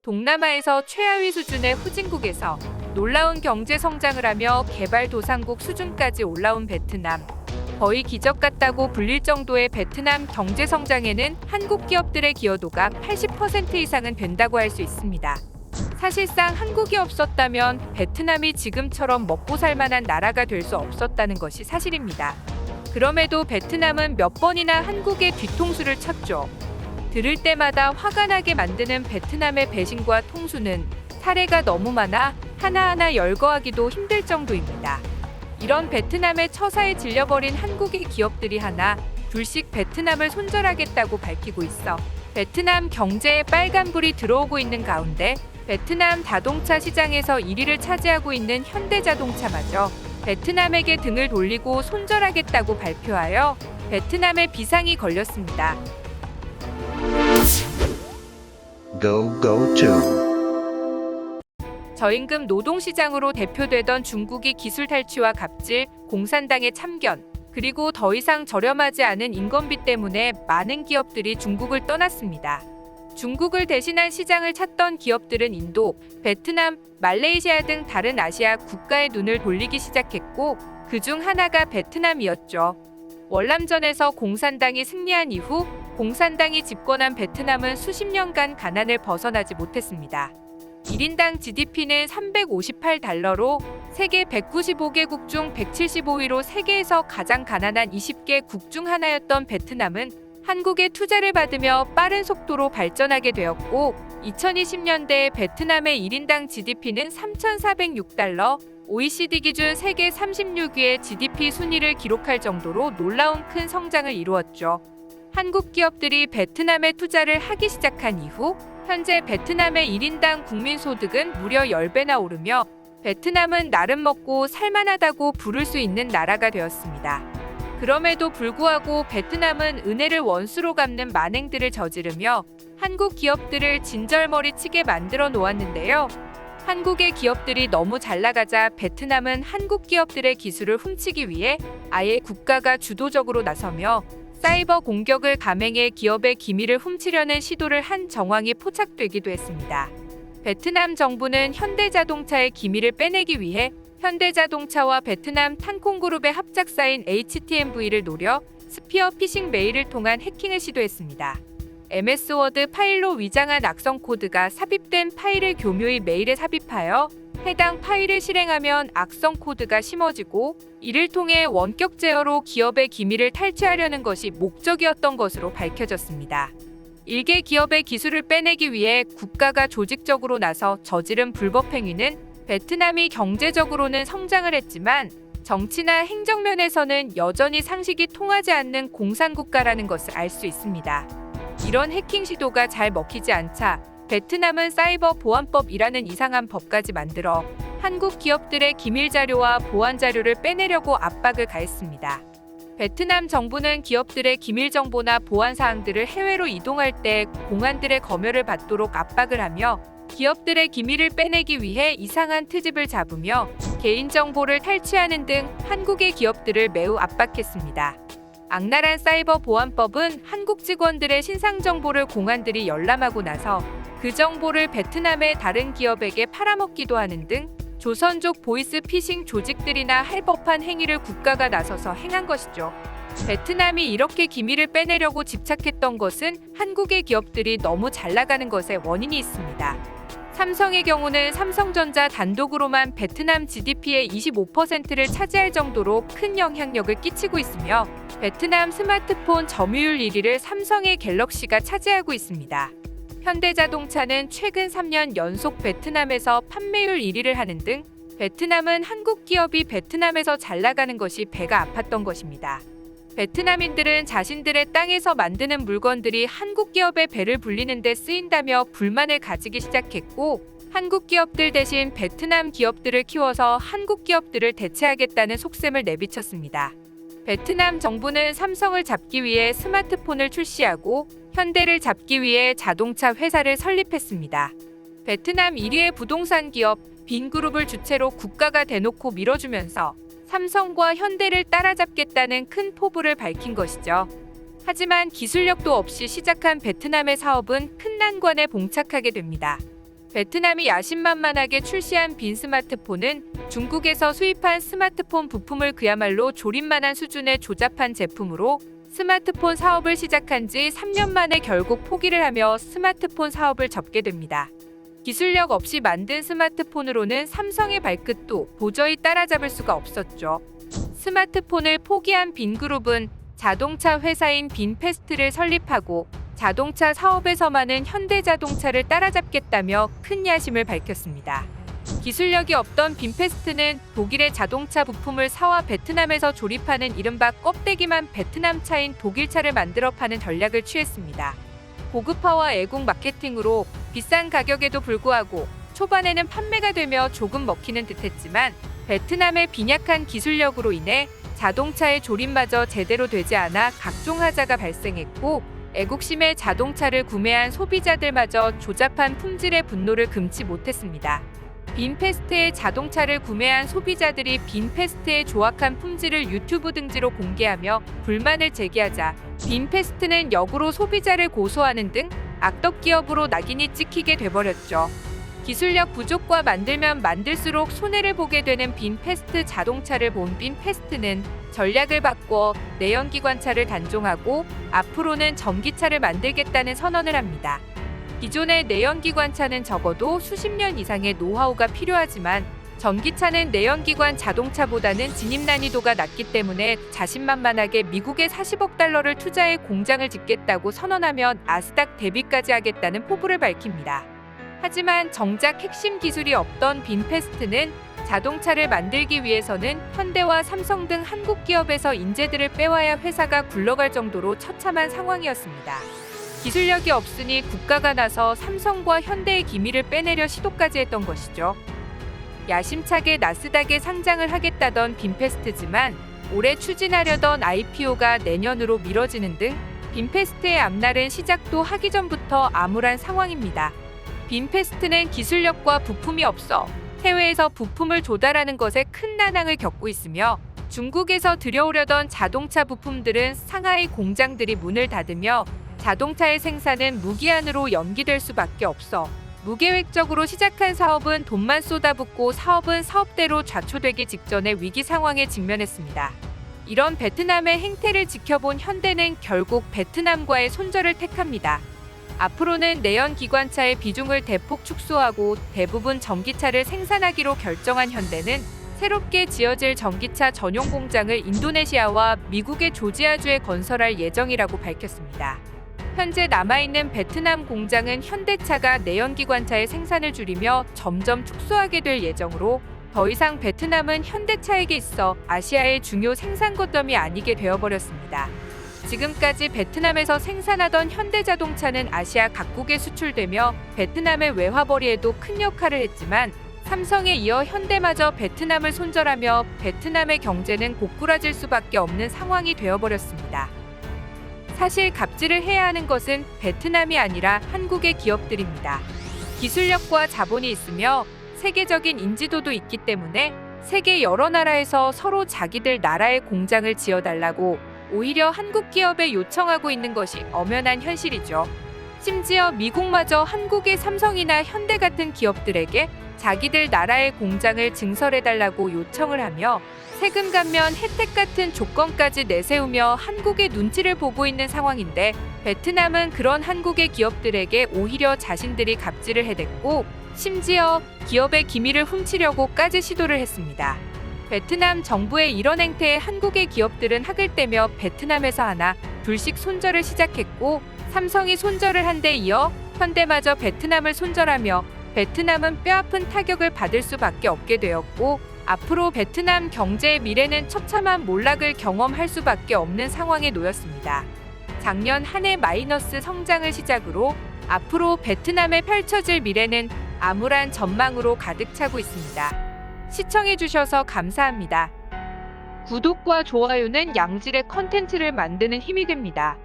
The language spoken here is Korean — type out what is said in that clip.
동남아에서 최하위 수준의 후진국에서 놀라운 경제 성장을 하며 개발도상국 수준까지 올라온 베트남. 거의 기적 같다고 불릴 정도의 베트남 경제 성장에는 한국 기업들의 기여도가 80% 이상은 된다고 할 수 있습니다. 사실상 한국이 없었다면 베트남이 지금처럼 먹고 살 만한 나라가 될 수 없었다는 것이 사실입니다. 그럼에도 베트남은 몇 번이나 한국의 뒤통수를 쳤죠. 들을 때마다 화가 나게 만드는 베트남의 배신과 통수는 사례가 너무 많아 하나하나 열거하기도 힘들 정도입니다. 이런 베트남의 처사에 질려버린 한국의 기업들이 하나 둘씩 베트남을 손절하겠다고 밝히고 있어 베트남 경제에 빨간불이 들어오고 있는 가운데 베트남 자동차 시장에서 1위를 차지하고 있는 현대자동차마저 베트남에게 등을 돌리고 손절하겠다고 발표하여 베트남에 비상이 걸렸습니다. Go to. 저임금 노동시장으로 대표되던 중국이 기술 탈취와 갑질, 공산당의 참견, 그리고 더 이상 저렴하지 않은 인건비 때문에 많은 기업들이 중국을 떠났습니다. 중국을 대신한 시장을 찾던 기업들은 인도, 베트남, 말레이시아 등 다른 아시아 국가에 눈을 돌리기 시작했고 그중 하나가 베트남이었죠. 월남전에서 공산당이 승리한 이후 공산당이 집권한 베트남은 수십 년간 가난을 벗어나지 못했습니다. 1인당 GDP는 358달러로 세계 195개국 중 175위로 세계에서 가장 가난한 20개 국 중 하나였던 베트남은 한국의 투자를 받으며 빠른 속도로 발전하게 되었고 2020년대 베트남의 1인당 GDP는 3,406달러, OECD 기준 세계 36위의 GDP 순위를 기록할 정도로 놀라운 큰 성장을 이루었죠. 한국 기업들이 베트남에 투자를 하기 시작한 이후 현재 베트남의 1인당 국민소득은 무려 10배나 오르며 베트남은 나름 먹고 살만하다고 부를 수 있는 나라가 되었습니다. 그럼에도 불구하고 베트남은 은혜를 원수로 갚는 만행들을 저지르며 한국 기업들을 진절머리치게 만들어 놓았는데요. 한국의 기업들이 너무 잘 나가자 베트남은 한국 기업들의 기술을 훔치기 위해 아예 국가가 주도적으로 나서며 사이버 공격을 감행해 기업의 기밀을 훔치려는 시도를 한 정황이 포착되기도 했습니다. 베트남 정부는 현대자동차의 기밀을 빼내기 위해 현대자동차와 베트남 탕콩그룹의 합작사인 HTMV를 노려 스피어 피싱 메일을 통한 해킹을 시도했습니다. MS 워드 파일로 위장한 악성 코드가 삽입된 파일을 교묘히 메일에 삽입하여 해당 파일을 실행하면 악성 코드가 심어지고 이를 통해 원격 제어로 기업의 기밀을 탈취하려는 것이 목적이었던 것으로 밝혀졌습니다. 일개 기업의 기술을 빼내기 위해 국가가 조직적으로 나서 저지른 불법 행위는 베트남이 경제적으로는 성장을 했지만 정치나 행정면에서는 여전히 상식이 통하지 않는 공산국가라는 것을 알 수 있습니다. 이런 해킹 시도가 잘 먹히지 않자 베트남은 사이버 보안법이라는 이상한 법까지 만들어 한국 기업들의 기밀 자료와 보안 자료를 빼내려고 압박을 가했습니다. 베트남 정부는 기업들의 기밀 정보나 보안 사항들을 해외로 이동할 때 공안들의 검열을 받도록 압박을 하며 기업들의 기밀을 빼내기 위해 이상한 트집을 잡으며 개인정보를 탈취하는 등 한국의 기업들을 매우 압박했습니다. 악랄한 사이버 보안법은 한국 직원들의 신상 정보를 공안들이 열람하고 나서 그 정보를 베트남의 다른 기업에게 팔아먹기도 하는 등 조선족 보이스 피싱 조직들이나 할 법한 행위를 국가가 나서서 행한 것이죠. 베트남이 이렇게 기밀을 빼내려고 집착했던 것은 한국의 기업들이 너무 잘 나가는 것에 원인이 있습니다. 삼성의 경우는 삼성전자 단독으로만 베트남 GDP의 25%를 차지할 정도로 큰 영향력을 끼치고 있으며 베트남 스마트폰 점유율 1위를 삼성의 갤럭시가 차지하고 있습니다. 현대자동차는 최근 3년 연속 베트남에서 판매율 1위를 하는 등 베트남은 한국 기업이 베트남에서 잘 나가는 것이 배가 아팠던 것입니다. 베트남인들은 자신들의 땅에서 만드는 물건들이 한국 기업의 배를 불리는 데 쓰인다며 불만을 가지기 시작했고 한국 기업들 대신 베트남 기업들을 키워서 한국 기업들을 대체하겠다는 속셈을 내비쳤습니다. 베트남 정부는 삼성을 잡기 위해 스마트폰을 출시하고 현대를 잡기 위해 자동차 회사를 설립했습니다. 베트남 1위의 부동산 기업 빈그룹을 주체로 국가가 대놓고 밀어주면서 삼성과 현대를 따라잡겠다는 큰 포부를 밝힌 것이죠. 하지만 기술력도 없이 시작한 베트남의 사업은 큰 난관에 봉착하게 됩니다. 베트남이 야심만만하게 출시한 빈 스마트폰은 중국에서 수입한 스마트폰 부품을 그야말로 조립만한 수준의 조잡한 제품으로 스마트폰 사업을 시작한 지 3년 만에 결국 포기를 하며 스마트폰 사업을 접게 됩니다. 기술력 없이 만든 스마트폰으로는 삼성의 발끝도 도저히 따라잡을 수가 없었죠. 스마트폰을 포기한 빈그룹은 자동차 회사인 빈페스트를 설립하고 자동차 사업에서만은 현대자동차를 따라잡겠다며 큰 야심을 밝혔습니다. 기술력이 없던 빈페스트는 독일의 자동차 부품을 사와 베트남에서 조립하는 이른바 껍데기만 베트남 차인 독일차를 만들어 파는 전략을 취했습니다. 고급화와 애국 마케팅으로 비싼 가격에도 불구하고 초반에는 판매가 되며 조금 먹히는 듯했지만 베트남의 빈약한 기술력으로 인해 자동차의 조립마저 제대로 되지 않아 각종 하자가 발생했고 애국심에 자동차를 구매한 소비자들마저 조잡한 품질의 분노를 금치 못했습니다. 빈페스트의 자동차를 구매한 소비자들이 빈페스트의 조악한 품질을 유튜브 등지로 공개하며 불만을 제기하자 빈페스트는 역으로 소비자를 고소하는 등 악덕 기업으로 낙인이 찍히게 돼버렸죠. 기술력 부족과 만들면 만들수록 손해를 보게 되는 빈페스트 자동차를 본 빈페스트는 전략을 바꿔 내연기관차를 단종하고 앞으로는 전기차를 만들겠다는 선언을 합니다. 기존의 내연기관차는 적어도 수십 년 이상의 노하우가 필요하지만 전기차는 내연기관 자동차보다는 진입 난이도가 낮기 때문에 자신만만하게 미국에 40억 달러를 투자해 공장을 짓겠다고 선언하면 나스닥 데뷔까지 하겠다는 포부를 밝힙니다. 하지만 정작 핵심 기술이 없던 빈페스트는 자동차를 만들기 위해서는 현대와 삼성 등 한국 기업에서 인재들을 빼와야 회사가 굴러갈 정도로 처참한 상황이었습니다. 기술력이 없으니 국가가 나서 삼성과 현대의 기밀을 빼내려 시도까지 했던 것이죠. 야심차게 나스닥에 상장을 하겠다던 빈페스트지만 올해 추진하려던 IPO가 내년으로 미뤄지는 등 빈페스트의 앞날은 시작도 하기 전부터 암울한 상황입니다. 빈페스트는 기술력과 부품이 없어 해외에서 부품을 조달하는 것에 큰 난항을 겪고 있으며 중국에서 들여오려던 자동차 부품들은 상하이 공장들이 문을 닫으며 자동차의 생산은 무기한으로 연기될 수밖에 없어 무계획적으로 시작한 사업은 돈만 쏟아붓고 사업은 사업대로 좌초되기 직전의 위기 상황에 직면했습니다. 이런 베트남의 행태를 지켜본 현대는 결국 베트남과의 손절을 택합니다. 앞으로는 내연기관차의 비중을 대폭 축소하고 대부분 전기차를 생산하기로 결정한 현대는 새롭게 지어질 전기차 전용 공장을 인도네시아와 미국의 조지아주에 건설할 예정이라고 밝혔습니다. 현재 남아있는 베트남 공장은 현대차가 내연기관차의 생산을 줄이며 점점 축소하게 될 예정으로 더 이상 베트남은 현대차에게 있어 아시아의 중요 생산 거점이 아니게 되어버렸습니다. 지금까지 베트남에서 생산하던 현대자동차는 아시아 각국에 수출되며 베트남의 외화벌이에도 큰 역할을 했지만 삼성에 이어 현대마저 베트남을 손절하며 베트남의 경제는 고꾸라질 수밖에 없는 상황이 되어버렸습니다. 사실 갑질을 해야 하는 것은 베트남이 아니라 한국의 기업들입니다. 기술력과 자본이 있으며 세계적인 인지도도 있기 때문에 세계 여러 나라에서 서로 자기들 나라의 공장을 지어달라고 오히려 한국 기업에 요청하고 있는 것이 엄연한 현실이죠. 심지어 미국마저 한국의 삼성이나 현대 같은 기업들에게 자기들 나라의 공장을 증설해달라고 요청을 하며 세금 감면 혜택 같은 조건까지 내세우며 한국의 눈치를 보고 있는 상황인데 베트남은 그런 한국의 기업들에게 오히려 자신들이 갑질을 해댔고 심지어 기업의 기밀을 훔치려고까지 시도를 했습니다. 베트남 정부의 이런 행태에 한국의 기업들은 학을 떼며 베트남에서 하나 둘씩 손절을 시작했고 삼성이 손절을 한 데 이어 현대마저 베트남을 손절하며 베트남은 뼈아픈 타격을 받을 수밖에 없게 되었고 앞으로 베트남 경제의 미래는 처참한 몰락을 경험할 수밖에 없는 상황에 놓였습니다. 작년 한 해 마이너스 성장을 시작으로 앞으로 베트남에 펼쳐질 미래는 암울한 전망으로 가득 차고 있습니다. 시청해주셔서 감사합니다. 구독과 좋아요는 양질의 컨텐츠를 만드는 힘이 됩니다.